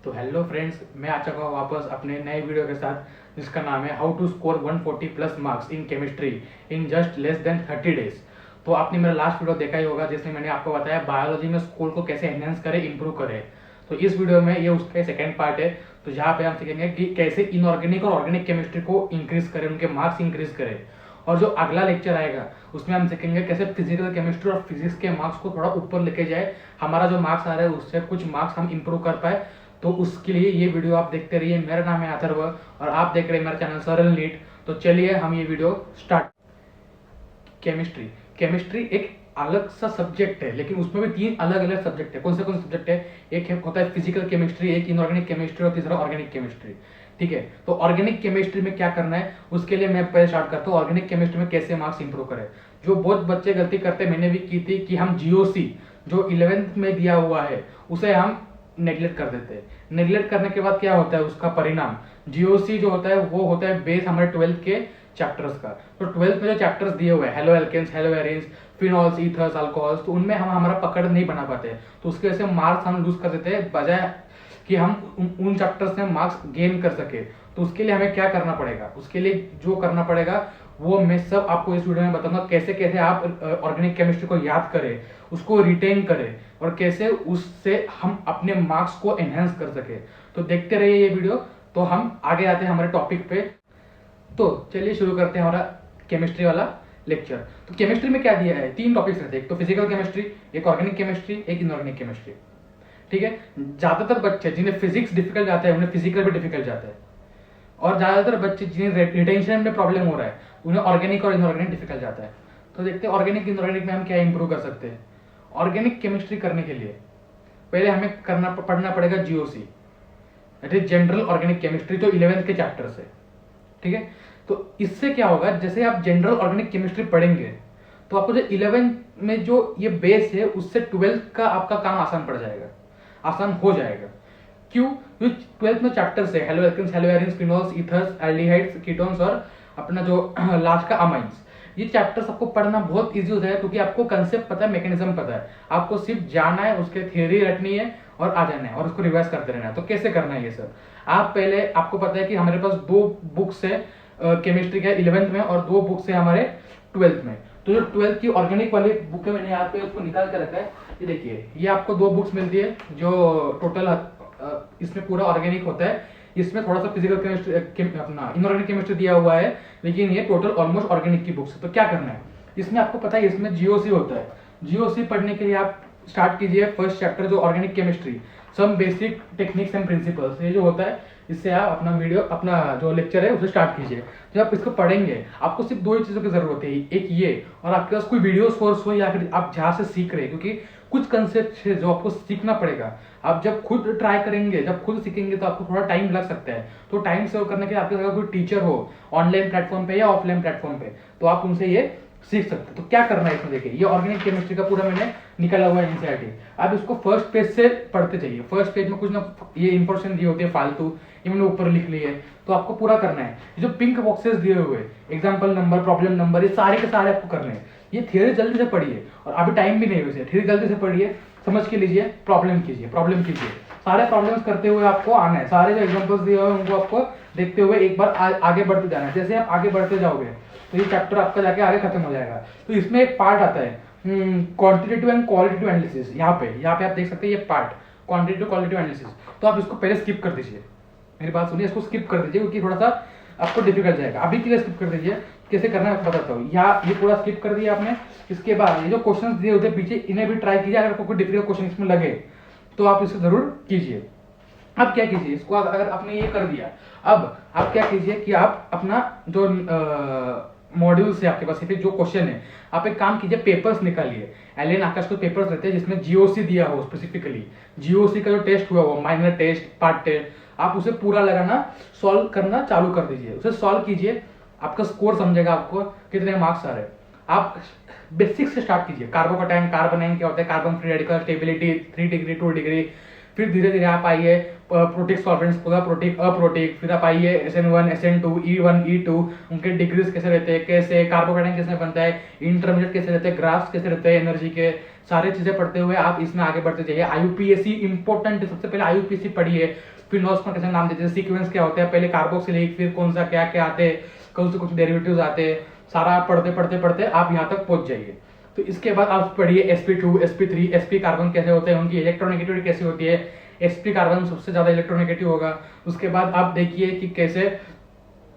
तो hello friends, मैं आ चुका हूँ वापस अपने नए वीडियो के साथ, जिसका नाम है how to score 140 plus marks in chemistry in just less than 30 days. तो आपने मेरा लास्ट वीडियो देखा ही होगा जिसमें मैंने आपको बताया बायोलॉजी में स्कोर को कैसे एनहेंस करें, इंप्रूव करें। तो इस वीडियो में ये उसका सेकेंड पार्ट है। तो यहाँ पे हम सीखेंगे कि कैसे इनऑर्गेनिक और ऑर्गेनिक केमिस्ट्री को इंक्रीज करें, उनके मार्क्स इंक्रीज करें। और जो अगला लेक्चर आएगा उसमें हम सीखेंगे कैसे फिजिकल केमिस्ट्री और फिजिक्स के मार्क्स को थोड़ा ऊपर लेके जाए, हमारा जो मार्क्स आ रहा है उससे कुछ मार्क्स हम इंप्रूव कर पाए। तो उसके लिए ये वीडियो आप देखते रहिए। मेरा नाम है अथर्व और आप देख रहे हैं मेरा चैनल सरल नीट। तो चलिए हम ये वीडियो स्टार्ट। केमिस्ट्री केमिस्ट्री एक अलग सा सब्जेक्ट है, लेकिन उसमें भी तीन अलग अलग सब्जेक्ट है। कौन से सब्जेक्ट है? एक होता है फिजिकल केमिस्ट्री, एक इनऑर्गेनिक केमिस्ट्री और तीसरा ऑर्गेनिक केमिस्ट्री। ठीक है, तो ऑर्गेनिक केमिस्ट्री में क्या करना है उसके लिए मैं पहले स्टार्ट करता हूँ। ऑर्गेनिक केमिस्ट्री में कैसे मार्क्स इंप्रूव करें। जो बहुत बच्चे गलती करते हैं, मैंने भी की थी, कि हम जीओसी जो 11th में दिया हुआ है उसे हम नेग्लेक्ट कर देते हैं। नेग्लेक्ट करने के बाद क्या होता है, उसका परिणाम जीओसी जो होता है वो होता है बेस हमारे 12th के चैप्टर्स का। तो 12th में जो चैप्टर्स दिए हुए हैं, haloalkanes, haloarenes, phenols, ethers, alcohols, तो उनमें हम हमारा पकड़ नहीं बना पाते। तो उसकी वजह से मार्क्स हम लूज कर देते हैं, बजाय कि हम उन चैप्टर्स में मार्क्स गेन कर सके। तो उसके लिए हमें क्या करना पड़ेगा, उसके लिए जो करना पड़ेगा वो मैं सब आपको इस वीडियो में बताऊंगा। कैसे कैसे आप ऑर्गेनिक केमिस्ट्री को याद करें, उसको रिटेन करें और कैसे उससे हम अपने मार्क्स को एनहेंस कर सके। तो देखते रहिए ये वीडियो। तो हम आगे आते हैं हमारे टॉपिक पे। तो चलिए शुरू करते हैं हमारा केमिस्ट्री वाला लेक्चर। तो केमिस्ट्री में क्या दिया है, तीन टॉपिक्स रहते हैं। एक तो फिजिकल केमिस्ट्री, एक ऑर्गेनिक केमिस्ट्री, एक इनऑर्गेनिक केमिस्ट्री। ठीक है, ज्यादातर बच्चे जिन्हें फिजिक्स डिफिकल्ट जाता है उन्हें फिजिकल भी डिफिकल्ट जाता है, और ज्यादातर बच्चे जिन्हें रिटेंशन में प्रॉब्लम हो रहा है उन्हें ऑर्गेनिक और इनऑर्गेनिक डिफिकल्ट जाता है। तो देखते हैं ऑर्गेनिक इनऑर्गेनिक में हम क्या इंप्रूव कर सकते हैं। ऑर्गेनिक केमिस्ट्री करने के लिए पहले हमें पढ़ना पड़ेगा GOC, that is general organic chemistry, जो 11th के चैप्टर से। ठीक है, तो इससे क्या होगा, जैसे आप जनरल ऑर्गेनिक केमिस्ट्री पढ़ेंगे तो आपको जो 11th में जो ये बेस है उससे 12th का आपका काम आसान पड़ जाएगा, आसान हो जाएगा। क्यों? 12th में चैप्टर्स है haloalkanes, haloarenes, phenols, ethers, aldehydes, ketones और अपना जो लास्ट का अमाइंस। ये चैप्टर्स आपको पढ़ना बहुत इजी हो जाएगा, क्योंकि आपको कंसेप्ट पता है, मैकेनिज्म पता है। आपको सिर्फ जाना है, उसके थ्योरी रटनी है और आ जाना है और उसको रिवाइज करते रहना है। तो कैसे करना है ये सब, आप पहले, आपको पता है कि हमारे पास दो बुक्स है केमिस्ट्री के 11th में और दो बुक्स है हमारे 12th में। तो जो 12th की ऑर्गेनिक वाली बुक है मैंने यहाँ पे उसको निकाल के रखा है। ये देखिए, ये आपको दो बुक्स मिलती है जो टोटल इसमें पूरा ऑर्गेनिक होता है। इसमें थोड़ा सा फिजिकल केमिस्ट्री अपना इनऑर्गेनिक केमिस्ट्री दिया हुआ है, लेकिन ये टोटल ऑलमोस्ट ऑर्गेनिक की बुक्स है। तो क्या करना है, इसमें आपको पता है इसमें जीओसी होता है। जीओसी पढ़ने के लिए आप स्टार्ट कीजिए फर्स्ट चैप्टर जो organic chemistry, some basic techniques and principles. ये जो होता है इससे आप अपना वीडियो, अपना जो लेक्चर है उसे स्टार्ट कीजिए। जब आप इसको पढ़ेंगे आपको सिर्फ दो ही चीजों की जरूरत है, एक ये और आपके पास कोई वीडियो सोर्स हो या फिर आप जहाँ से सीख रहे हैं, क्योंकि कुछ कंसेप्ट है जो आपको सीखना पड़ेगा। आप जब खुद ट्राई करेंगे, जब खुद सीखेंगे तो आपको थोड़ा टाइम लग सकता है। तो टाइम सेव करने के लिए आपके अगर कोई टीचर हो ऑनलाइन प्लेटफॉर्म पे या ऑफलाइन प्लेटफॉर्म पे, तो आप उनसे ये सीख सकते हैं। तो क्या करना है इसमें, देखिए ये ऑर्गेनिक केमिस्ट्री का पूरा मैंने निकाला हुआ है एनसीईआरटी। आप इसको फर्स्ट पेज से पढ़ते जाइए। फर्स्ट पेज में कुछ ना ये इंफॉर्मेशन दी होती है फालतू, ये मैंने ऊपर लिख ली है। तो आपको पूरा करना है। ये जो पिंक बॉक्सेस दिए हुए हैं, एग्जाम्पल नंबर, प्रॉब्लम नंबर, ये सारे के सारे आपको करने हैं। ये थियरी जल्दी से पढ़िए, और अभी टाइम भी नहीं है वैसे, थियरी जल्दी से पढ़िए, समझ के लीजिए, प्रॉब्लम कीजिए, प्रॉब्लम कीजिए। सारे प्रॉब्लम्स करते हुए आपको आना है। सारे जो एग्जांपल्स दिए हुए हैं उनको आपको देखते हुए एक बार आगे बढ़ते जाना है। जैसे आप आगे बढ़ते जाओगे तो ये चैप्टर आपका जाके आगे खत्म हो जाएगा। तो इसमें एक पार्ट आता है क्वांटिटेटिव एंड क्वालिटेटिव एनालिसिस। यहाँ पे आप देख सकते हैं ये पार्ट क्वांटिटेटिव क्वालिटेटिव एनालिसिस। तो आप इसको पहले स्किप कर दीजिए, मेरी बात सुनिए, इसको स्किप कर दीजिए क्योंकि थोड़ा सा आपको डिफिकल्ट जाएगा। अभी के लिए स्किप कर दीजिए, कैसे करना है बताता हूँ। यहाँ ये पूरा स्किप कर दिया आपने। इसके बाद ये जो क्वेश्चंस दिए होते हैं पीछे, इन्हें भी ट्राई कीजिए। अगर आपको कोई डिफिकल्ट क्वेश्चन इसमें लगे तो आप इसे जरूर कीजिए। अब क्या कीजिए, इसको अगर आपने ये कर दिया, अब आप क्या कीजिए कि आप अपना जो मॉड्यूल से आपके पास फिर जो क्वेश्चन है, आप एक काम कीजिए, पेपर्स निकालिए। एलियन आकाश के पेपर्स रहते हैं जिसमें जीओसी दिया हो, स्पेसिफिकली जीओसी का जो टेस्ट हुआ हो, माइनर टेस्ट, पार्ट टेस्ट, आप उसे पूरा लगाना, सॉल्व करना चालू कर दीजिए। उसे सॉल्व कीजिए, आपका स्कोर समझेगा आपको कितने मार्क्स आ रहे हैं। आप बेसिक से स्टार्ट कीजिए। कार्बोकैटायन, कार्बन क्या होता है, carbon free radical, stability 3 degree 2 degree, फिर धीरे धीरे आप आइए प्रोटिक सॉल्वेंट्स, प्रोटिक, अप्रोटिक, फिर आप आइए SN1, SN2, E1, E2, उनके डिग्रीज कैसे रहते हैं, कैसे कार्बोकेटाइन कैसे बनता है, इंटरमीडिएट कैसे रहते हैं, ग्राफ्स कैसे रहते हैं एनर्जी के, सारे चीजें पढ़ते हुए आप इसमें आगे बढ़ते जाइए। IUPAC इंपॉर्टेंट है, सबसे पहले IUPAC पढ़िए, फिर नोट्स में कैसे नाम देते हैं, सीक्वेंस क्या होता है, पहले कार्बोक्सिलिक, फिर कौन सा क्या क्या आते हैं, कौन से कुछ डेरिवेटिव्स आते हैं, सारा पढ़ते पढ़ते पढ़ते आप यहाँ तक पहुंच जाइए। तो इसके बाद आप पढ़िए sp2, sp3, sp कार्बन कैसे होते हैं, उनकी इलेक्ट्रोनेगेटिविटी कैसी होती है, sp कार्बन सबसे ज्यादा इलेक्ट्रोनेगेटिव होगा। उसके बाद आप देखिए कि कैसे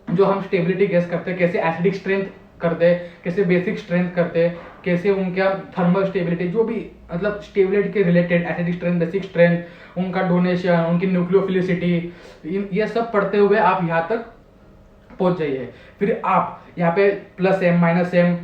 जो हम स्टेबिलिटी गैस करते हैं, कैसे एसिडिक स्ट्रेंथ करते हैं, कैसे बेसिक स्ट्रेंथ करते हैं, कैसे उनका थर्मल स्टेबिलिटी, जो भी मतलब स्टेबिलिटी के related acidic strength, basic strength, उनका डोनेशन, उनकी न्यूक्लियोफिलिसिटी, ये सब पढ़ते हुए आप यहाँ तक पहुंच जाइए। फिर आप यहाँ पे +M, -M,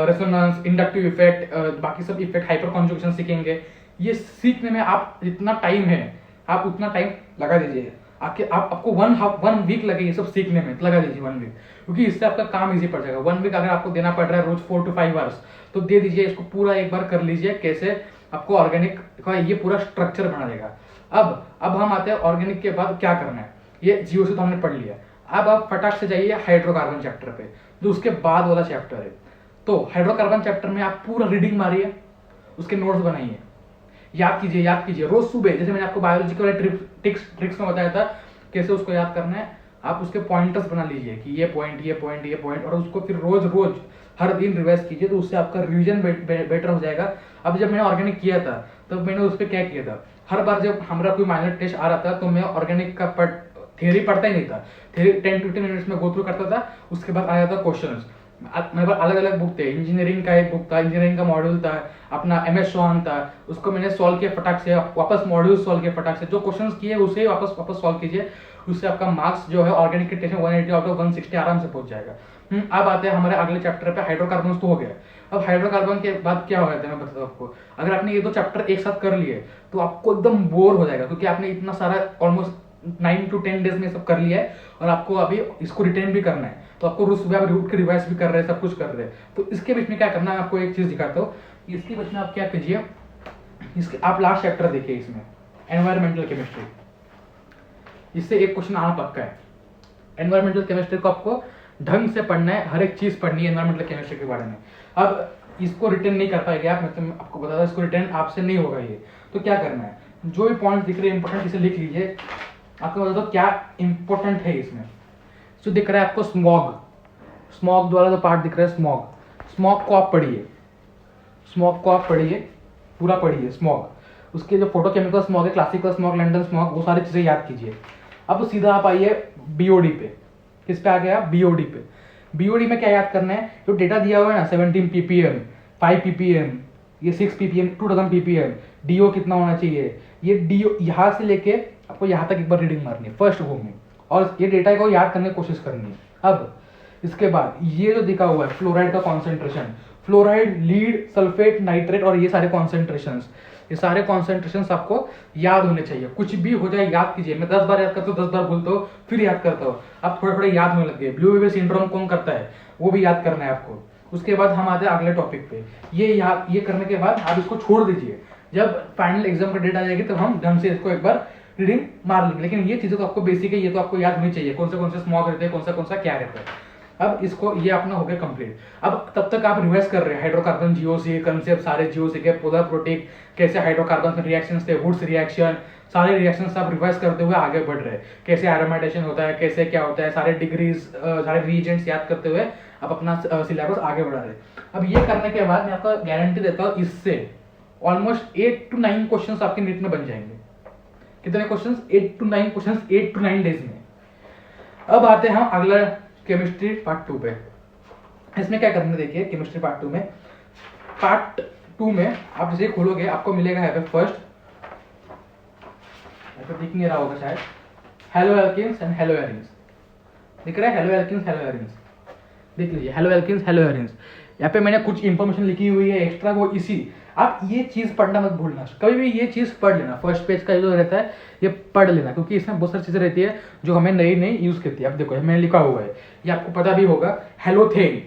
resonance, inductive effect, बाकी सब इफेक्ट, हाइपर कॉन्जुगेशन सीखेंगे। ये सीखने में आप जितना टाइम है आप उतना टाइम लगा दीजिए। आपको 1 वीक लगे ये सब सीखने में, लगा दीजिए 1 वीक, क्योंकि इससे आपका काम इजी पड़ जाएगा। 1 वीक अगर आपको देना पड़ रहा है रोज 4 to 5 आवर्स, तो दे दीजिए, इसको पूरा एक बार कर लीजिए, कैसे आपको ऑर्गेनिक का ये पूरा स्ट्रक्चर बना देगा। अब हम आते हैं ऑर्गेनिक के बाद क्या करना है। ये जीओसी तो हमने पढ़ लिया, अब आप फटाक से जाइए हाइड्रोकार्बन चैप्टर पे, जो उसके बाद वाला चैप्टर है। तो हाइड्रोकार्बन चैप्टर में आप पूरा रीडिंग मारिए, उसके नोट्स बनाइए, याद कीजिए रोज सुबह, जैसे मैंने आपको बायोलॉजी के वाले ट्रिक्स में बताया था कैसे उसको याद करना है। आप उसके पॉइंटर्स बना लीजिए कि ये पॉइंट, और उसको फिर रोज हर दिन रिवाइज कीजिए, तो उससे आपका रिवीजन बेटर हो जाएगा। अब जब मैंने ऑर्गेनिक किया था तब मैंने उस पर क्या किया था, हर बार जब हमारा कोई माइनर टेस्ट आ रहा था तो मैं ऑर्गेनिक का थियरी पढ़ता ही नहीं था, थियरी 10-15 मिनट्स में गो थ्रू करता था। उसके बाद आया था क्वेश्चंस, मेरे पास अलग अलग बुक थे, इंजीनियरिंग का एक बुक था, इंजीनियरिंग का मॉड्यूल था, अपना MS स्वान था, उसको मैंने सॉल्व किया फटाक से, वापस मॉड्यूल सॉल्व किया फटाक से, जो क्वेश्चंस किए उसे वापस सॉल्व कीजिए, उससे आपका मार्क्स जो है ऑर्गेनिक के टेस्ट में 180 आउट ऑफ 160 आराम से पहुंच जाएगा। अब आते हैं हमारे अगले चैप्टर पे, हाइड्रोकार्बन तो हो गया। अब हाइड्रोकार्बन के बाद क्या हो जाता है मैं बताता हूँ आपको। अगर आपने ये 2 चैप्टर एक साथ कर लिए तो आपको एकदम बोर हो जाएगा, क्योंकि आपने इतना सारा ऑलमोस्ट 9 to 10 डेज में सब कर लिया है, और आपको अभी इसको रिटेन भी करना है, तो आपको रोज सुबह आप रूट के रिवाइज भी कर रहे हैं, सब कुछ कर रहे हैं। तो इसके बीच में क्या करना है, आपको एक चीज दिखाता हूँ। इसके बीच में आप क्या कीजिए, इसके आप लास्ट चैप्टर देखिए, इसमें एनवायरमेंटल केमिस्ट्री, इससे एक क्वेश्चन आना पक्का है। एनवायरमेंटल केमिस्ट्री को आपको ढंग से पढ़ना है, हर एक चीज पढ़नी है एनवायरमेंटल केमिस्ट्री के बारे में। अब इसको रिटेन नहीं कर पाएंगे आप, मैं आपको बता दूं, इसको रिटेन आपसे नहीं होगा ये। तो क्या करना है, जो भी पॉइंट दिख रहे हैं इंपॉर्टेंट, इसे लिख लीजिए। आपको बता दो क्या इंपॉर्टेंट है इसमें। जो दिख रहा है आपको स्मॉग द्वारा जो पार्ट दिख रहा है, स्मॉग को आप पढ़िए, पूरा पढ़िए स्मॉग। उसके जो फोटोकेमिकल स्मॉग है, क्लासिकल स्मॉग, लंडन स्मॉग, वो सारी चीजें याद कीजिए। अब सीधा आप आइए BOD पे। किस पे आ गया, BOD पे। BOD में क्या याद करना है, जो डेटा दिया हुआ है ना, 17 ppm, 5 ppm, ये 6 ppm, 2000 ppm, DO कितना होना चाहिए, ये DO यहाँ से लेके आपको यहाँ तक एक बार रीडिंग मारनी है फर्स्ट वो में, और ये डेटा को याद करने की कोशिश करनी है। अब इसके बाद ये जो दिखा हुआ है फ्लोराइड का concentration, fluoride, lead, sulphate, nitrate, और ये सारे कॉन्सेंट्रेशंस, ये सारे कॉन्सेंट्रेशंस आपको याद होने चाहिए। कुछ भी हो जाए याद कीजिए। मैं 10 बार याद करता हूँ, 10 बार भूलता हूँ, फिर याद करता हूँ। आप थोड़े थोड़े याद होने लग गए। ब्लू वेव सिंड्रोम कौन करता है वो भी याद करना है आपको। उसके बाद हम आते हैं अगले टॉपिक पे। ये करने के बाद आप इसको छोड़ दीजिए। जब फाइनल एग्जाम का डेट आ जाएगी तब हम ढंग से इसको एक बार रीडिंग मार लेंगे। लेकिन ये चीजें तो आपको बेसिक है, ये तो आपको याद होनी चाहिए, कौन से स्मॉग रहते हैं, कौन सा क्या रहता है। अब इसको ये अपना हो गया कंप्लीट। अब तब तक आप रिवाइज कर रहे हैं हाइड्रोकार्बन, जीओसी कंसेप्ट, सारे जीओसी के पोलर प्रोटीन, कैसे हाइड्रोकार्बन में रिएक्शंस थे, वुड्स रिएक्शन, सारे रिएक्शंस आप रिवाइज करते हुए आगे बढ़ रहे हैं। कैसे एरोमेटेशन होता है, कैसे क्या होता है, सारे डिग्रीज, सारे रीजेंट्स याद करते हुए आप अपना सिलेबस आगे बढ़ा रहे हैं। अब ये करने के बाद मैं आपको गारंटी देता हूँ, इससे ऑलमोस्ट 8 to 9 क्वेश्चन आपके नीट में बन जाएंगे। कितने question? 8 to 9 question 8 to 9 days में। अब आते हैं हम अगला केमिस्ट्री पार्ट 2 पे। इसमें क्या करना है देखिए, केमिस्ट्री पार्ट 2 में आप जैसे खोलोगे आपको मिलेगा यहाँ पे फर्स्ट, ऐसा दिख नहीं रहा होगा शायद, hello alkenes and hello arenes. दिख रहा है हेलो एल्किन्स, हेलो एरिन्स, देख लीजिए हेलो एल्किन्स, हेलो एरिन्स। यहाँ पे मैंने कुछ इंफॉर्मेशन लिखी हुई है एक्स्ट्रा, वो इसी आप ये चीज पढ़ना मत भूलना, कभी भी ये चीज पढ़ लेना। फर्स्ट पेज का जो रहता है ये पढ़ लेना, क्योंकि इसमें बहुत सारी चीजें रहती है जो हमें नई यूज करती है। अब देखो मैंने लिखा हुआ है, ये आपको पता भी होगा, हेलोथेन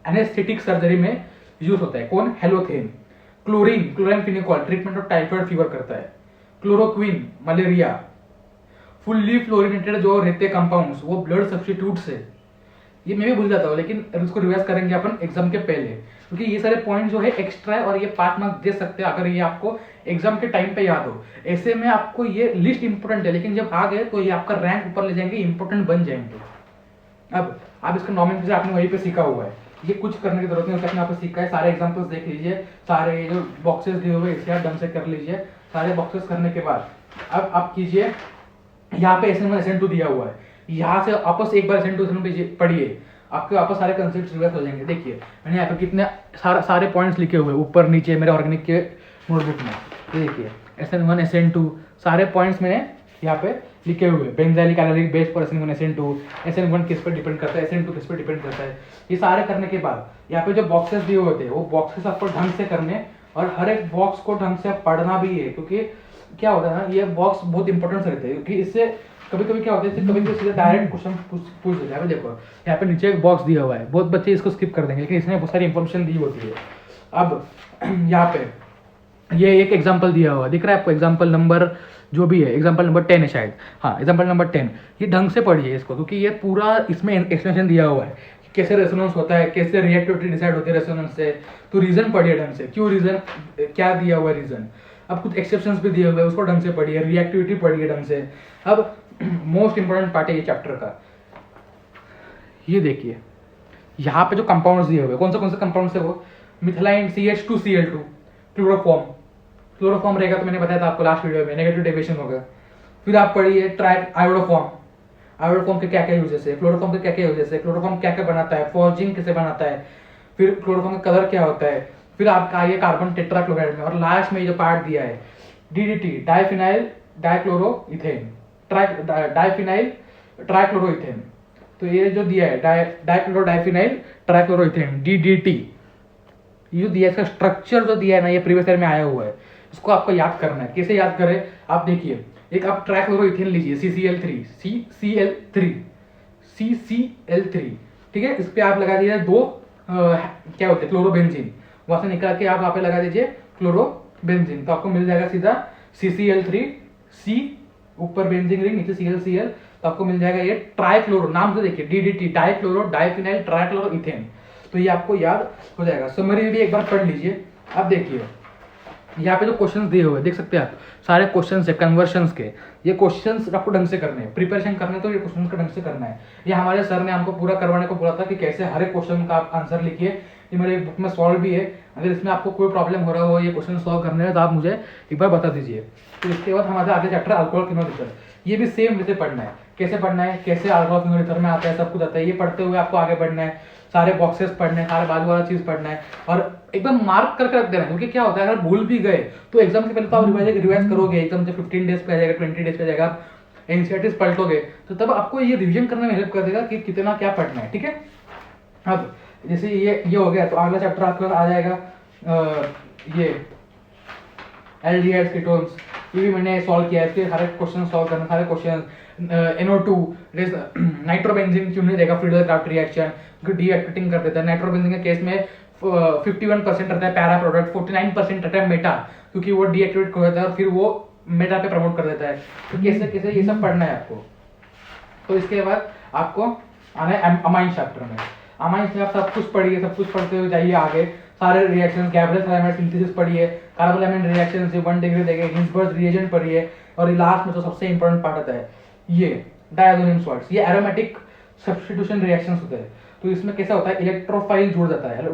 एनेस्थेटिक सर्जरी में यूज होता है। कौन? Halothane. Chlorine, chloramphenicol treatment of typhoid fever करता है। क्लोरोक्विन मलेरिया, फुल्ली फ्लोरिनेटेड जो रहते कंपाउंड्स वो ब्लड सब्स्टिट्यूट से, ये मैं भी भूल जाता हूँ लेकिन इसको रिवाइज करेंगे अपन एग्जाम के पहले, क्योंकि ये सारे पॉइंट जो है एक्स्ट्रा है और ये 5 मार्क्स दे सकते हैं अगर ये आपको एग्जाम के टाइम पे याद हो। ऐसे में आपको ये लिस्ट इंपॉर्टेंट है, लेकिन जब आ गए तो ये आपका रैंक ऊपर ले जाएंगे, इंपॉर्टेंट बन जाएंगे। अब आप इसका नॉमेनक्लेचर आपने वहीं पे सीखा हुआ है, ये कुछ करने की जरूरत नहीं, आपने आपको सीखा है। सारे एग्जाम्पल्स देख लीजिए, सारे जो बॉक्सेस दिए हुए इसे आप ढंग से कर लीजिए। सारे बॉक्सेस करने के बाद अब आप कीजिए, यहाँ पे SN1 SN2 दिया हुआ है, यहाँ से वापस एक बार SN2 SN1 पढ़िए, आपके वापस सारे कंसेप्ट रिवर्स हो जाएंगे। देखिए मैंने यहाँ पे कितने सारे पॉइंट्स लिखे हुए ऊपर नीचे मेरे ऑर्गेनिक के नोटबुक में, ये देखिए SN1 SN2 सारे पॉइंट्स मैंने यहाँ पे लिखे हुए। बेंजाइलिक एल्डिहाइड बेस पर SN1 SN2, SN1 किस पर डिपेंड करता है, SN2 किस पर डिपेंड करता है। ये सारे करने के बाद यहाँ पे जो बॉक्सेस दिए हुए थे वो बॉक्सेस आपको ढंग से करने, और हर एक बॉक्स को ढंग से पढ़ना भी है, क्योंकि क्या होता है ना, ये बॉक्स बहुत इंपॉर्टेंट रहते हैं, क्योंकि इससे कभी कभी क्या होता है, कभी कभी सीधे डायरेक्ट क्वेश्चन पूछ देता है। देखो यहाँ पे नीचे एक बॉक्स दिया हुआ है, बहुत बच्चे इसको स्किप कर देंगे, लेकिन इसमें बहुत सारी इंफॉर्मेशन दी होती है। अब यहाँ पे ये एक एग्जाम्पल दिया हुआ है, दिख रहा है आपको, एग्जाम्पल नंबर जो भी है, एग्जाम्पल नंबर 10 है शायद, हाँ एग्जाम्पल नंबर 10। ये ढंग से पढ़िए इसको, क्योंकि ये पूरा इसमें एक्सप्लेनेशन दिया हुआ है कैसे रेजोनेंस होता है, कैसे रिएक्टिविटी डिसाइड होती है रेजोनेंस से। तो रीजन पढ़िए ढंग से, क्यों रीजन, क्या दिया हुआ है रीजन। अब कुछ एक्सेप्शंस भी दिए हुए हैं, उसको ढंग से पढ़िए, रिएक्टिविटी पढ़िए ढंग से। अब मोस्ट इंपोर्टेंट पार्ट है ये चैप्टर का, ये देखिए यहाँ पे जो कंपाउंड्स दिए हुए, कौन से कंपाउंड्स है वो, मिथाइल CH2Cl2 क्लोरोफॉर्म रहेगा, तो मैंने बताया था आपको लास्ट वीडियो में, नेगेटिव डेविएशन होगा। फिर आप पढ़िए आयोडोफॉर्म के क्या क्या यूजेस है, क्लोरोफॉर्म के क्या क्या यूजेस है, क्लोरोफॉर्म क्या क्या बनाता है, फॉर्जिंग कैसे बनाता है, फिर क्लोरोफॉर्म का कलर क्या होता है, फिर आपका आइए कार्बन टेट्राक्लोराइड में, और लास्ट में जो पार्ट दिया है DDT डाइफिनाइल डाइक्लोरोइथेन, डाइफिनाइल ट्राइक्लोरोइथेन। तो ये जो दिया है डाइफिनाइल ट्राइक्लोरोइथेन DDT, ये जो दिया है इसका स्ट्रक्चर जो दिया है ना, ये प्रीवियस ईयर में आया हुआ है, इसको आपको याद करना है। कैसे याद करें, आप देखिए, एक आप ट्राइक्लोरोइथेन लीजिए CCl3, ठीक है, इस पे आप लगा दीजिए दो क्या होते हैं क्लोरोबेंजीन, वहां से निकाल के आप वहां पे लगा दीजिए क्लोरोबेंजीन, तो आपको मिल जाएगा सीधा CCl3, C ऊपर बेंजीन रिंग, नीचे ClCl, तो आपको मिल जाएगा ये ट्राइक्लोरो, नाम से देखिए DDT डाइक्लोरो डाइफिनाइल ट्राइक्लोरोइथेन। तो ये आपको याद हो जाएगा। समरी भी एक बार पढ़ लीजिए। अब देखिए यहाँ पे जो क्वेश्चंस दिए हुए देखते सकते हैं आप, सारे क्वेश्चंस है कन्वर्शंस के। ये क्वेश्चंस आपको ढंग से करने हैं, प्रिपरेशन करने तो ये क्वेश्चन का ढंग से करना है। ये हमारे सर ने हमको पूरा करवाने को बोला था कि कैसे हर एक क्वेश्चन का आप आंसर लिखिए। ये मेरे बुक में सॉल्व भी है, अगर इसमें आपको कोई प्रॉब्लम हो रहा हो ये क्वेश्चन सॉल्व करने में तो आप मुझे एक बार बता दीजिए। तो इसके बाद हमारा आगे चैप्टर अल्कोहल फिनोल, ये भी सेम वैसे पढ़ना है। कैसे पढ़ना है, कैसे अल्कोहल फिनोल ईथर में आता है, सब कुछ आता है। ये पढ़ते हुए आपको आगे बढ़ना है, सारे बॉक्सेस पढ़ने हैं, सारे बाजू वाला चीज पढ़ना है, और एकदम मार्क करके रख देना है। क्योंकि क्या होता है, अगर भूल भी गए तो एग्जाम से पहले तो आप रिवाइज करोगे, एकदम से 15 डेज पे आ जाएगा, 20 डेज पे आ जाएगा, आप एनसीईआरटी पलटोगे, तो तब आपको ये रिवीजन करने में हेल्प कर देगा कि कितना क्या पढ़ना है। ठीक है, अब जैसे ये हो गया, तो अगला चैप्टर आपका आ जाएगा ये एल्डिहाइड्स कीटोन्स। ये भी मैंने सॉल्व किया है, इसके सारे क्वेश्चन सॉल्व करना, सारे क्वेश्चन। NO2 नाइट्रोबेंजीन क्यों नहीं देगा, फ्रीडल क्राफ्ट रिएक्शन डीएक्टिवेटिंग कर देता है। नाइट्रोबेंजीन के केस में 51% रहता है पैरा प्रोडक्ट, 49% रहता है मेटा, क्योंकि वो डीएक्टिवेट हो जाता है और फिर वो मेटा पे प्रमोट कर देता है। तो कैसे कैसे ये सब पढ़ना है आपको। तो इसके बाद आपको आना है अमाइन चैप्टर में। अमाइन में आप सब कुछ पढ़िए, सब कुछ पढ़ते हुए जाइए आगे। सारे रिएक्शंस, गैब्रियल थायमाइड सिंथेसिस पढ़िए, कार्बोलामाइन रिएक्शंस 1 डिग्री देंगे, हिंसबर्ग रिएजेंट पढ़िए, और लास्ट में तो सबसे इंपॉर्टेंट पार्ट आता है ये डायजोनियम सॉल्ट्स। ये एरोमेटिक सब्स्टिट्यूशन रिएक्शंस होते हैं। तो इसमें कैसा होता है, इलेक्ट्रोफाइल जुड़ जाता है।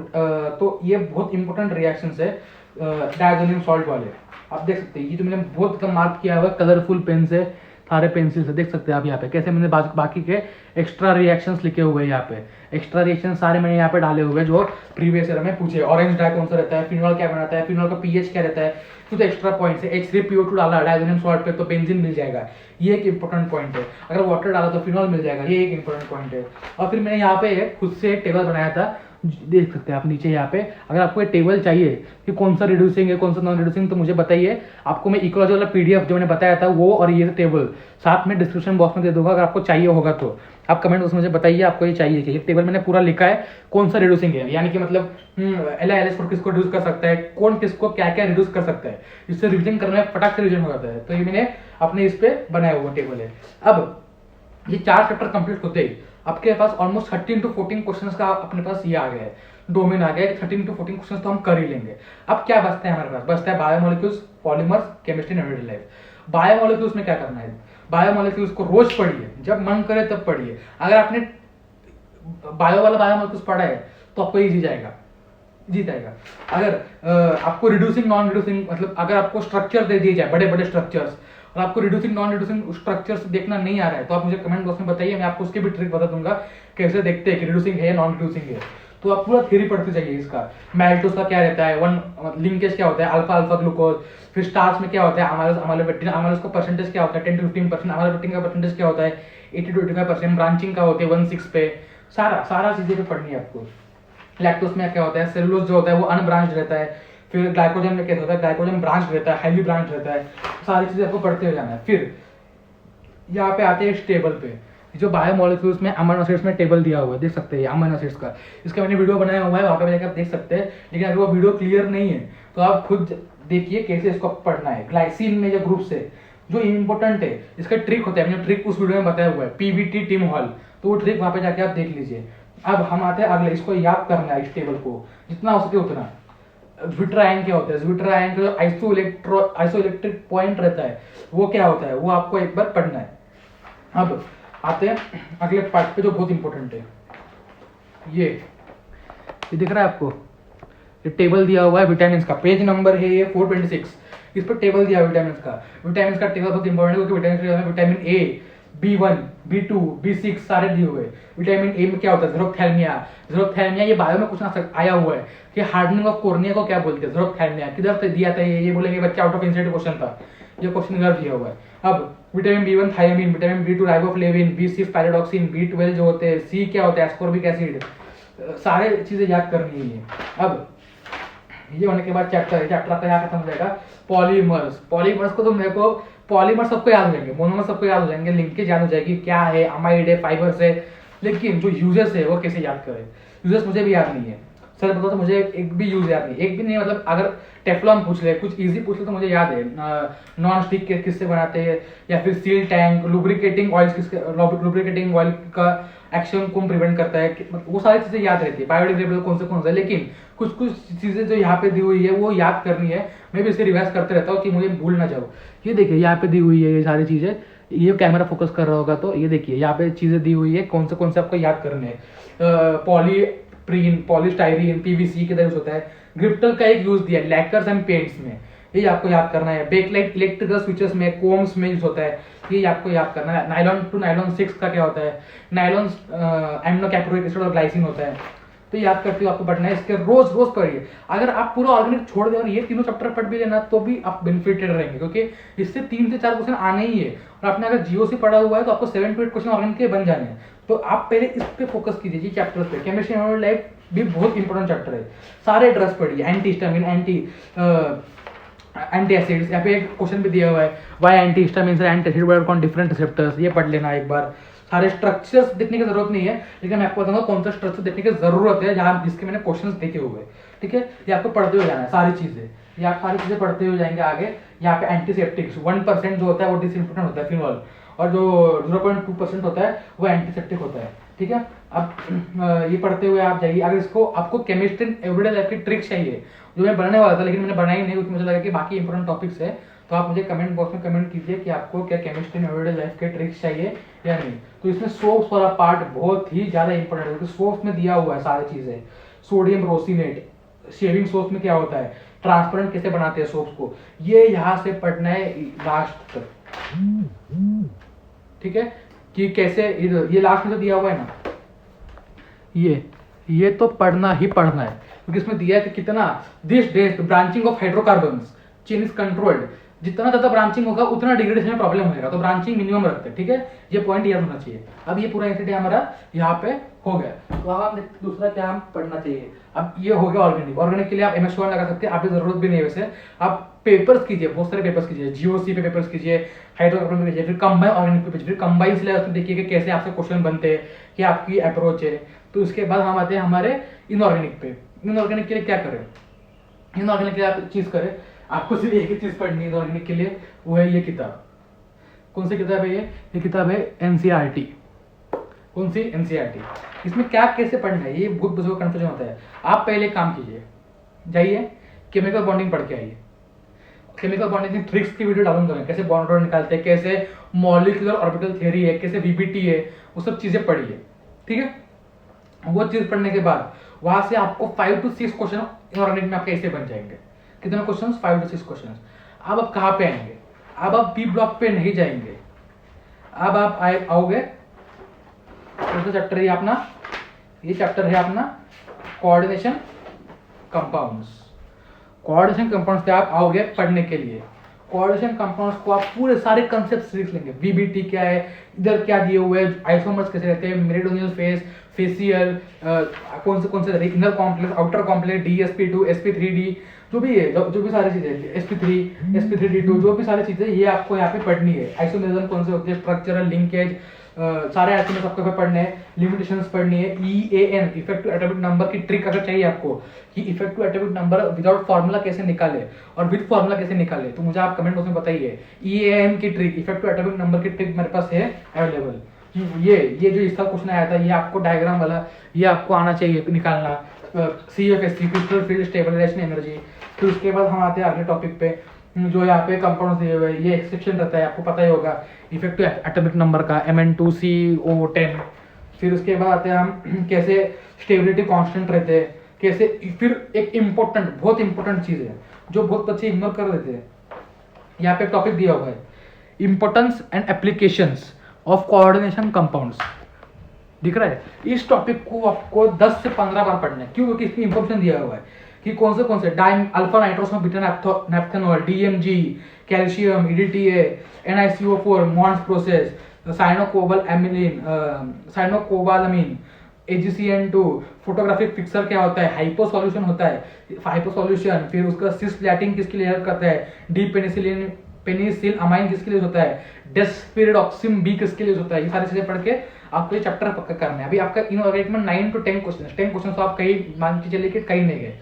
तो ये बहुत इंपॉर्टेंट रिएक्शंस है डायजोनियम सॉल्ट वाले। आप देख सकते हैं, ये जो मैंने बहुत कम मार्क किया हुआ कलरफुल पेन से, सारे पेंसिल से देख सकते हैं आप यहाँ पे कैसे मैंने बाकी के एक्स्ट्रा रिएक्शंस लिखे हुए हैं। यहाँ पे एक्स्ट्रा रिएक्शन सारे मैंने यहाँ पे डाले हुए जो प्रीवियस ईयर में पूछे। ऑरेंज डाई कौन सा रहता है, फिनॉल क्या बनाता है, फिनॉल का पीएच क्या रहता है, कुछ एक्स्ट्रा पॉइंट्स है। H3PO2 डाला डायजोनियम सॉल्ट पे तो बेंजीन मिल जाएगा, ये एक इंपॉर्टेंट पॉइंट है। अगर वाटर डाला तो फिनॉल मिल जाएगा, ये एक इंपॉर्टेंट पॉइंट है। और फिर मैंने यहाँ पे खुद से एक टेबल बनाया था देख सकते हैं आप नीचे यहाँ पे। अगर आपको ये टेबल चाहिए कि कौन सा रिड्यूसिंग है कौन सा नॉन रिड्यूसिंग, तो मुझे बताइए, आपको मैं इक्वल वाला पीडीएफ जो मैंने बताया था वो और ये टेबल साथ में डिस्क्रिप्शन बॉक्स में दे दूंगा। अगर आपको चाहिए होगा तो आप कमेंट बॉक्स में मुझे बताइए आपको ये चाहिए कि ये टेबल मैंने पूरा लिखा है कौन सा रिड्यूसिंग है, यानी कि मतलब LILS किसको रिड्यूस कर सकता है, कौन किसको क्या क्या रिड्यूस कर सकता है, इससे रिविजन करने में फटाक से रिविजन हो जाता है। तो ये मैंने अपने इस पे बनाया हुआ टेबल है। अब ये 4 चैप्टर कंप्लीट होते ही आपके पास ऑलमोस्ट 13 to 14 क्वेश्चंस का अपने पास ये आ गया है, डोमेन आ गया है। 13 to 14 क्वेश्चंस तो हम कर ही लेंगे। अब क्या बचता है हमारे पास, बचता है biomolecules, polymers, chemistry, everyday life. Biomolecules में क्या करना है, बायोमोलिक्यूल्स को रोज पढ़िए, जब मन करे तब पढ़िए। अगर आपने बायो वाला बायोमोलिक्यूल्स पढ़ा है तो आपको इजी जाएगा, जी जाएगा। अगर आपको रिड्यूसिंग नॉन रिड्यूसिंग, मतलब अगर आपको स्ट्रक्चर दे दिए जाए बड़े बड़े स्ट्रक्चर्स और आपको रिड्यूसिंग नॉन रिड्यूसिंग स्ट्रक्चर्स देखना नहीं आ रहा है, तो आप मुझे कमेंट बॉक्स में बताइए, मैं आपको उसकी भी ट्रिक बता दूंगा कैसे देखते हैं कि रिड्यूसिंग है या नॉन रिड्यूसिंग है। तो आप पूरा थ्योरी पढ़ते जाइए इसका। मैल्टोस का क्या रहता है, वन लिंकेज क्या होता है, अल्फा अल्फा ग्लूकोज, फिर स्टार्च में क्या होता है, अमाइलोपेक्टिन, अमाइलोस का परसेंटेज क्या होता है 10 to 15%, अमाइलोपेक्टिन का परसेंटेज क्या होता है 80 to 85%, ब्रांचिंग का होते हैं 1/6 पे, सारा चीजें पे पढ़नी है आपको। लैक्टोस में क्या होता है, सेलुलोज जो होता है वो अनब्रांच रहता है, फिर ग्लाइकोजन में क्या होता है, ग्लाइकोजन ब्रांच रहता है, हाईली ब्रांच रहता है। सारी चीजें आपको पढ़ते हो जाना है। फिर यहाँ पे आते हैं इस टेबल पे, जो बायोमोलिक्यूल्स में अमीनो एसिड्स में टेबल दिया हुआ है, देख सकते हैं अमीनो एसिड्स का। इसका मैंने वीडियो बनाया हुआ है, वहाँ पे जाकर आप देख सकते हैं। लेकिन अगर वो वीडियो क्लियर नहीं है तो आप खुद देखिए कैसे इसको पढ़ना है। ग्लाइसिन में जो ग्रुप्स है जो इंपॉर्टेंट है, इसका ट्रिक होता है, मैंने ट्रिक उस वीडियो में बताया हुआ है, PVT टीम हॉल, तो वो ट्रिक वहाँ पे जाके आप देख लीजिए। अब हम आते हैं अगले, इसको याद करना है इस टेबल को जितना हो सके उतना। ज्विटर आयन क्या होता है, ज्विटर आयन का जो आइसोइलेक्ट्रिक पॉइंट रहता है वो क्या होता है, वो आपको एक बार पढ़ना है। अब आते हैं अगले पार्ट पे जो बहुत इंपॉर्टेंट है। ये दिख रहा है आपको, ये टेबल दिया हुआ है विटामिन का, पेज नंबर है ये 426। इस पर टेबल दिया है विटामिन का। विटामिन का टेबल बहुत इंपॉर्टेंट है क्योंकि vitamin A, B1, B2, B6 सारे दिए हुए। विटामिन A में क्या होता है, ज़ीरोथैल्मिया, ये बायो में कुछ ना आया हुआ है कि हार्डनिंग ऑफ कॉर्निया को क्या बोलते हैं, ज़ीरोथैल्मिया। किधर से दिया था ये बोलेंगे बच्चा, आउट ऑफ इंस्टीट्यूट क्वेश्चन था, ये क्वेश्चन इधर दिया हुआ है। अब vitamin B1 thiamine, vitamin B2 riboflavin, B6 pyridoxine, B12 जो होते हैं, C क्या होता है एस्कॉर्बिक एसिड, सारे चीजें याद करनी है। अब ये होने के बाद चैप्टर आपका यहाँ खत्म हो जाएगा। पॉलीमर्स को तो मेरे को पॉलीमर सबको याद हो जाएंगे, मोनोमर सबको याद हो जाएंगे, लिंकेज याद हो जाएगी क्या है, अमाइड है, फाइबर्स है, लेकिन जो यूजेस है वो कैसे याद करें, यूजेस मुझे भी याद नहीं है। सर बताओ तो मुझे एक भी यूज याद नहीं, एक भी नहीं, मतलब अगर टेफ्लॉन पूछ ले, कुछ इजी पूछ ले तो मुझे याद है, नॉन स्टिक के किससे बनाते हैं, या फिर सील टैंक, लुब्रिकेटिंग ऑयल किसके, लुब्रिकेटिंग ऑयल का एक्शन कौन प्रिवेंट करता है, मतलब वो सारी चीजें याद रहती है, बायोडिग्रेडेबल कौन से, लेकिन कुछ चीजें जो यहाँ पे दी हुई है वो याद करनी है। मैं भी इसे रिवाइज करते रहता हूँ कि मुझे भूल ना जाऊँ। ये देखिए यहाँ पे दी हुई है ये सारी चीजें, ये कैमरा फोकस कर रहा होगा तो ये देखिए यहाँ पे चीजें दी हुई है, कौन से आपको याद करने हैं। पॉलीप्रीन, पॉलीस्टाइरीन, PVC के यूज होता है। ग्रिप्टल का एक यूज दिया लैकर्स एंड पेंट्स में, ये आपको याद करना है। बेकलाइट इलेक्ट्रिकल स्विचेस में, कोम्स में यूज होता है, ये आपको याद करना है। नाइलॉन टू नाइलॉन 6 का क्या होता है, नाइलॉन एमिनो कैप्टोरिक एसिड और ग्लाइसिन होता है, तो याद करते हो आपको पढ़ना है। इसके रोज पढ़िए। अगर आप पूरा ऑर्गेनिक छोड़ दें और ये तीनों चैप्टर पढ़ भी लेना तो भी आप बेनिफिटेड रहेंगे, क्योंकि इससे 3 से 4 क्वेश्चन आने ही है। और आपने अगर GOC पढ़ा हुआ है तो आपको 7 to 8 क्वेश्चन ऑर्गेनिक के बन जाने हैं। तो आप पहले इस पे फोकस कीजिए जी, चैप्टर्स पे। केमिस्ट्री एंड लाइफ भी बहुत इंपॉर्टेंट चैप्टर है, सारे ड्रग्स पढ़िए, एंटी हिस्टामिन, एंटी एसिड्स। यहाँ पे एक क्वेश्चन भी दिया हुआ है, why anti histamine and acid work on different receptors, ये पढ़ लेना एक बार। सारे स्ट्रक्चर्स देखने की जरूरत नहीं है, लेकिन मैं आपको बताऊंगा कौन सा स्ट्रक्चर देखने की जरूरत है, जहां जिसके मैंने क्वेश्चंस देखे हुए। ठीक है, ये आपको पढ़ते हुए जाना है सारी चीजें, ये आप सारी चीजें पढ़ते हुए जाएंगे आगे। यहाँ पे एंटीसेप्टिक्स 1% जो होता है वो डिसइंफेक्टेंट होता है, फिनॉल, और जो 0.2% होता है वो एंटीसेप्टिक होता है। ठीक है, अब ये पढ़ते हुए आप जाइए। अगर इसको आपको केमिस्ट्री एवरीडे लाइफ की ट्रिक चाहिए, जो मैं बनाने वाला था लेकिन मैंने बनाई नहीं क्योंकि मुझे लगा कि बाकी इंपॉर्टेंट टॉपिक्स है, तो आप मुझे कमेंट बॉक्स में कमेंट कीजिए कि आपको क्या केमिस्ट्री एवरीडे लाइफ के ट्रिक्स चाहिए या नहीं। तो इसमें सोप्स वाला पार्ट बहुत ही ज्यादा इंपॉर्टेंट है, क्योंकि सोप्स में दिया हुआ है सारी चीजें। सोडियम रोसिनेट, शेविंग सोप्स में क्या होता है, ट्रांसपेरेंट कैसे बनाते हैं सोप्स को, ये यहाँ से पढ़ना है लास्ट तक। ठीक है, कि कैसे, ये लास्ट में तो दिया हुआ है ना, ये तो पढ़ना ही है, क्योंकि इसमें दिया है कि कितना this days branching of hydrocarbons chain is controlled, जितना ज्यादा ब्रांचिंग होगा उतना डिग्रेडेशन में प्रॉब्लम होगा, तो ब्रांचिंग मिनिमम रखते हैं, ठीक है, ये पॉइंट याद होना चाहिए। अब ये पूरा इंसिडेंट हमारा यहाँ पे हो गया, तो अब हम दूसरा क्या हम पढ़ना चाहिए। अब ये हो गया ऑर्गेनिक। ऑर्गेनिक के लिए आप MS1 लगा सकते हैं, आपकी जरूरत भी नहीं है वैसे। आप पेपर्स कीजिए, बहुत सारे पेपर्स कीजिए, GOC पे पेपर्स कीजिए, हाइड्रोकार्बन पे कीजिए, फिर कंबाइन ऑर्गेनिक पे कीजिए, फिर कंबाइन सिलेबस में देखिए कि कैसे आपसे क्वेश्चन बनते हैं, क्या आपकी अप्रोच है। तो उसके बाद हम आते हैं हमारे इनऑर्गेनिक पे। इनऑर्गेनिक के लिए क्या करें, इनऑर्गेनिक के लिए आप चीज करें, आपको सिर्फ एक ही चीज पढ़नी है इनऑर्गेनिक के लिए, वो है ये किताब। कौन सी किताब है ये किताब है NCERT। कौन सी? NCERT। इसमें क्या कैसे पढ़ना है ये बहुत बच्चों को कंफ्यूजन होता है। आप पहले काम कीजिए, जाइए केमिकल बॉन्डिंग पढ़ के आइए। केमिकल बॉन्डिंग की ट्रिक्स की वीडियो डाउनलोड करें, कैसे बॉन्ड निकालते हैं, कैसे मॉलिक्यूलर ऑर्बिटल थ्योरी है, कैसे VBT है, वो सब चीजें पढ़िए, ठीक है। वो चीज पढ़ने के बाद वहां से आपको 5 to 6 क्वेश्चन इनऑर्गेनिक में आपके ऐसे बन जाएंगे। कितने क्वेश्चन? 5 to 6 question. अब आप कहाँ पे आएंगे? अब आप बी ब्लॉक पे नहीं जाएंगे, अब आप आओगे, चैप्टर है अपना, ये चैप्टर है अपना कोऑर्डिनेशन कंपाउंड्स। कोऑर्डिनेशन कंपाउंड्स पे आप आओगे पढ़ने के लिए। कोऑर्डिनेशन कंपाउंड्स को आप पूरे सारे कंसेप्ट सीख लेंगे। VBT क्या है, इधर क्या दिए हुए हैं, आइसोमर्स कैसे रहते हैं, मेरिडोनियल फेस, फेसियल, कौन से inner complex, outer complex, DSP2, SP3D, जो भी है, जो भी सारी चीजें, SP3, SP3D2, जो भी सारी चीजें ये आपको यहाँ पे पढ़नी है। आइसोमेरिज्म कौन से होते हैं, स्ट्रक्चरल लिंकेज, सारे आइसोमर्स आपको पढ़ने हैं, लिमिटेशंस पढ़नी है, EAN इफेक्टिव एटॉमिक नंबर की ट्रिक अगर चाहिए आपको कि effective atomic number without formula कैसे निकाले और विद फार्मूला कैसे निकाले, तो मुझे आप कमेंट बॉक्स में बताइए। EAN की ट्रिक, इफेक्टिव एटॉमिक नंबर की ट्रिक मेरे पास है अवेलेबल। ये जो इसका क्वेश्चन आया था, ये आपको डायग्राम वाला ये आपको आना चाहिए निकालना, CFSE crystal field stabilisation energy. फिर उसके बाद हम आते हैं अगले टॉपिक पे, जो यहाँ पे कंपाउंड दिए हुए, ये एक सेक्शन रहता है, आपको पता ही होगा इफेक्टिव एटॉमिक नंबर का, Mn2CO10। फिर उसके बाद आते हैं हम कैसे स्टेबिलिटी कांस्टेंट रहते हैं, कैसे। फिर एक इम्पोर्टेंट, बहुत इंपॉर्टेंट चीज है जो बहुत बच्चे इग्नोर कर देते हैं, यहाँ पे टॉपिक दिया हुआ है, importance and applications of coordination compounds. दिख रहा है? इस टॉपिक को आपको 10 से 15 बार पढ़ना है। क्यों? क्योंकि इसमें इंफॉर्मेशन दिया हुआ है कि कौन से dime alpha nitroso beta naphthol, DMG, calcium, EDTA, NiCO4, Mond process, cyanocobalamin, AgCN2, photographic fixer क्या होता है, हाइपो सॉल्यूशन होता है, हाइपो सॉल्यूशन, फिर उसका सिस्प्लैटिन किसके लिए हेल्प करता है, डी पेनिसिल अमाइन किसके लिए होता है, डेस्पिरिडॉक्सिम B किसके लिए होता है। ये सारी चीजें पढ़ के आपको ये चैप्टर पक्का करना है। अभी आपका इनऑर्गेनिक में 9 to 10 क्वेश्चन, 10 क्वेश्चन तो आप कहीं मान के चलिए कि कहीं नहीं गए।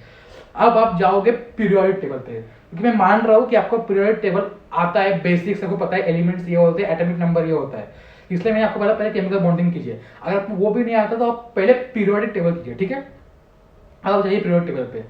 अब आप जाओगे पीरियोडिक टेबल पे, क्योंकि मैं मान रहा हूँ कि आपको पीरियोडिक टेबल आता है, बेसिक्स आपको पता है, एलिमेंट्स ये होते हैं, एटॉमिक नंबर ये होता है, इसलिए मैंने आपको पहले केमिकल बॉन्डिंग कीजिए। अगर आपको वो भी नहीं आता तो आप पहले पीरियोडिक टेबल कीजिए, ठीक है। अब आप जाइए पीरियोडिक टेबल पे,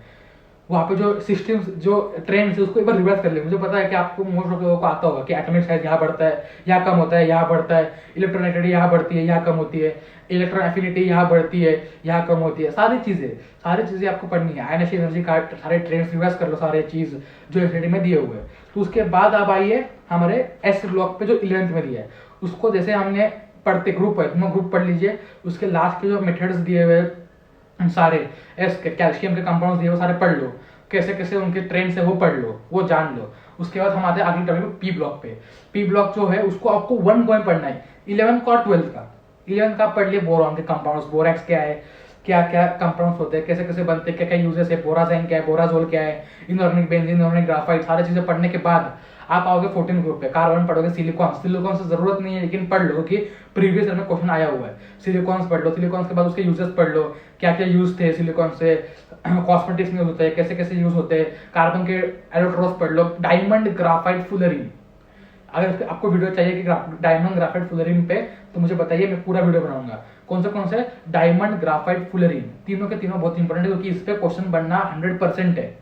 वहाँ पे जो सिस्टम जो ट्रेंड्स है उसको एक बार रिवर्स कर ले। मुझे पता है कि आपको मोस्ट ऑफ लोगों को आता होगा कि एटॉमिक साइज यहाँ बढ़ता है, यहाँ कम होता है, यहाँ बढ़ता है, इलेक्ट्रोनेगेटिविटी यहाँ बढ़ती है, यहाँ कम होती है, इलेक्ट्रॉन एफिनिटी यहाँ बढ़ती है, यहाँ कम होती है, सारी चीजें आपको पढ़नी है। आयनिक एनर्जी का सारे ट्रेंड्स रिवर्स कर लो, सारे चीज जो एनसीईआरटी में दिए हुए हैं। तो उसके बाद आप आइए हमारे एस ब्लॉक पे जो 11th में दिया है, उसको जैसे हमने पढ़ते ग्रुप है, तुम ग्रुप पढ़ लीजिए। उसके लास्ट के जो मेथड्स दिए हुए सारे एस के कैल्शियम के कंपाउंड्स दिए हुए सारे पढ़ लो, कैसे कैसे उनके ट्रेंड्स है वो पढ़ लो, वो जान लो। उसके बाद हम आते हैं अगले टॉपिक पी ब्लॉक पे। पी ब्लॉक जो है उसको आपको 1 गोइंग पढ़ना है, 11th का और 12th का। 11th का पढ़ लिए बोरॉन के कंपाउंड्स, बोरैक्स क्या है, क्या क्या कंपाउंड्स होते हैं, कैसे कैसे बनते हैं, क्या क्या यूजेस है, बोराजाइन क्या है, बोराजोल क्या है, इनऑर्गेनिक बेंजीन, इनऑर्गेनिक ग्राफाइट, सारी चीजें पढ़ने के बाद आप आओगे 14 ग्रुप पे। कार्बन पढ़ोगे, सिलिकॉन से जरूरत नहीं है लेकिन पढ़ लो कि प्रीवियस ईयर में क्वेश्चन आया हुआ है। सिलिकॉन्स पढ़ लो, सिलिकॉन्स के बाद उसके यूजेस पढ़ लो, क्या क्या यूज थे सिलिकॉन से, कॉस्मेटिक्स में होते हैं, कैसे कैसे यूज होते हैं। कार्बन के एलोट्रोस पढ़ लो, डायमंड ग्राफाइट फुलरिन। अगर आपको वीडियो चाहिए कि डायमंड ग्राफाइट फुलरिन पे तो मुझे बताइए, मैं पूरा वीडियो बनाऊंगा। कौन से डायमंड ग्राफाइट फुलरिन, तीनों के तीनों बहुत इंपॉर्टेंट है क्योंकि इस पे क्वेश्चन बनना 100% है।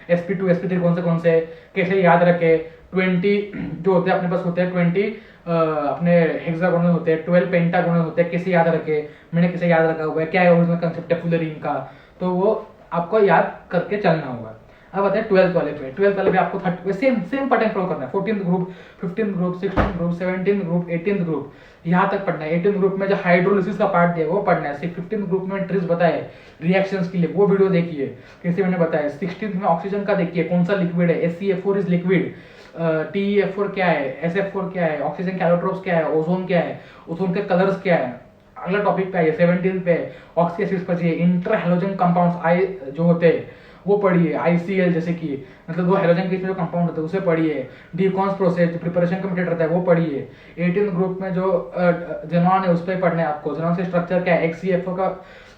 sp2 sp3 कौन से कैसे याद रखे, 20 जो होते हैं अपने पास होते हैं 20 अपने हेक्सागोनल होते हैं, 12 पेंटागोनल होते हैं, कैसे याद रखे, मैंने कैसे याद रखा हुआ है, क्या है ओरिजिनल कंसेप्ट है फुलरिन का, तो वो आपको याद करके चलना होगा। अब आते हैं 12th वाले पे। 12th वाले पे आपको सेम पैटर्न फॉलो करना है। 14th group, 15th group, 16th group, 17th group, 18th group, यहाँ तक पढ़ना है। 18th ग्रुप में जो हाइड्रोलिसिस का पार्ट दिया वो पढ़ना है। 15th ग्रुप में ट्रिक्स बताए रिएक्शंस के लिए, वो वीडियो देखिए कैसे मैंने बताया। 16th में ऑक्सीजन का देखिए कौन सा लिक्विड है, HCl4 इज लिक्विड। TeF4 क्या है, SF4 क्या है, ऑक्सीजन कैलोट्रोप्स क्या है, ओजोन क्या है, ओजोन के कलर्स क्या है। अगला टॉपिक पे आइए 17 पे ऑक्सी एसिड्स पर इंटर हेलोजन कंपाउंड्स आई जो होते हैं वो पढ़िए। ICL जैसे कि मतलब दो हेलोजन के बीच में जो कंपाउंड होते हैं उसे पढ़िए। डीकॉन्स प्रोसेस जो प्रिपरेशन का मेथड रहता है वो पढ़िए। 18th ग्रुप में जो जेनॉन है उस पर पढ़ना है आपको। जेनॉन से स्ट्रक्चर क्या है, XCFO का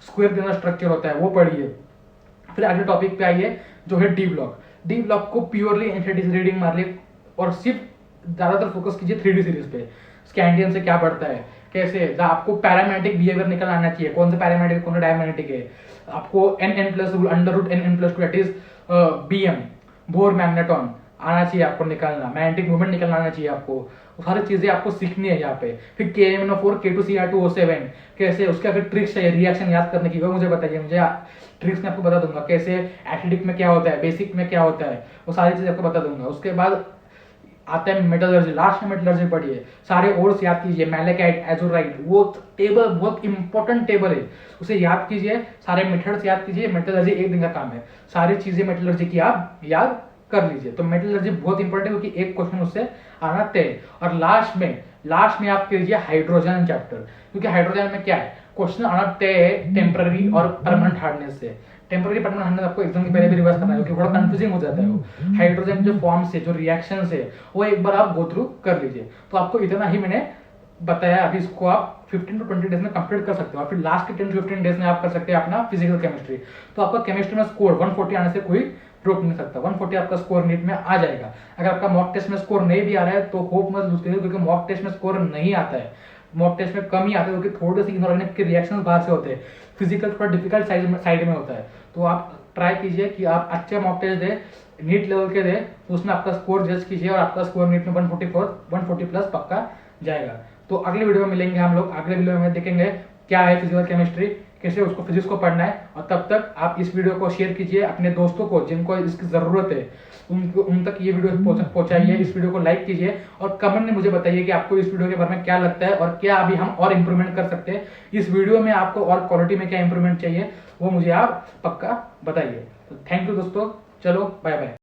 स्क्वायर के अंदर स्ट्रक्चर होता है वो पढ़िए। फिर अगले टॉपिक पे आइए जो है डी ब्लॉक। डी ब्लॉक को प्योरली एनसीईआरटी से रीडिंग मार ली और सिर्फ ज्यादातर फोकस कीजिए 3D सीरीज पे। स्कैंडियन से क्या पढ़ता है, कैसे आपको पैरामेग्नेटिक बिहेवियर निकल आना चाहिए, कौन सा पैरामेग्नेटिक कौन सा डायमैग्नेटिक है। आपको NN plus rule √NN+2 that is BM bore magneton आना चाहिए आपको निकालना, मैग्नेटिक मूवमेंट निकलना आना चाहिए आपको। वो सारी चीजें आपको सीखनी है यहाँ पे। फिर KMnO4 K2Cr2O7 कैसे, उसका फिर ट्रिक्स है रिएक्शन याद करने की वो मुझे बताइए। मुझे ट्रिक्स में आपको बता दूंगा कैसे एसिडिक में क्या होता है, बेसिक में क्या होता है, वो सारी चीजें आपको बता दूंगा। उसके बाद आता है मेटलर्जी। लास्ट में मेटलर्जी पढ़िए, सारे ओर्स याद कीजिए, मैलेकाइट, एजोराइट, वो टेबल बहुत इंपॉर्टेंट टेबल है, उसे याद कीजिए। सारे मेथड्स याद कीजिए। मेटलर्जी एक दिन का काम है, सारी चीजें मेटलर्जी की आप याद कर लीजिए। तो मेटलर्जी बहुत इंपॉर्टेंट है क्योंकि एक क्वेश्चन उससे आना तय। और लास्ट में आप कीजिए हाइड्रोजन चैप्टर, क्योंकि हाइड्रोजन में क्या है क्वेश्चन आना तय है टेम्पररी और परमानेंट हार्डनेस से। टेम्पररी परमानेंट हार्डनेस आपको एग्जाम के पहले भी रिवर्स करना है क्योंकि थोड़ा कंफ्यूजिंग हो जाता है वो। हाइड्रोजन जो फॉर्म्स है, जो रिएक्शंस है, वो एक बार आप गो थ्रू कर लीजिए। तो आपको इतना ही मैंने बताया। अभी इसको आप 15 to 20 डेज में कंप्लीट कर सकते हो और फिर लास्ट के 10 to 15 डेज में आप कर सकते हैं अपना फिजिकल केमिस्ट्री। तो आपका केमिस्ट्री में स्कोर 140 आने से कोई रोक नहीं सकता। 140 आपका स्कोर नीट में आ जाएगा। अगर आपका मॉक टेस्ट में स्कोर नहीं भी आ रहा है तो होप मत लूज करिए, क्योंकि मॉक टेस्ट में स्कोर नहीं आता है, मॉक टेस्ट में कम ही आता है क्योंकि थोड़े से इनऑर्गेनिक के रिएक्शंस बाहर से होते हैं। फिजिकल थोड़ा डिफिकल्ट साइड में होता है। तो आप ट्राई कीजिए कि आप अच्छे मॉक टेस्ट दे, नीट लेवल के दे, तो उसमें आपका स्कोर जज कीजिए और आपका स्कोर नीट में 140 प्लस पक्का जाएगा। तो अगले वीडियो में मिलेंगे हम लोग। अगले वीडियो में देखेंगे क्या है फिजिकल केमिस्ट्री, कैसे उसको फिजिक्स को पढ़ना है। और तब तक आप इस वीडियो को शेयर कीजिए अपने दोस्तों को जिनको इसकी जरूरत है, उन तक ये वीडियो पहुंचाइए। इस वीडियो को लाइक कीजिए और कमेंट में मुझे बताइए कि आपको इस वीडियो के बारे में क्या लगता है और क्या अभी हम और इंप्रूवमेंट कर सकते हैं इस वीडियो में। आपको और क्वालिटी में क्या इंप्रूवमेंट चाहिए वो मुझे आप पक्का बताइए। तो थैंक यू दोस्तों, चलो बाय बाय।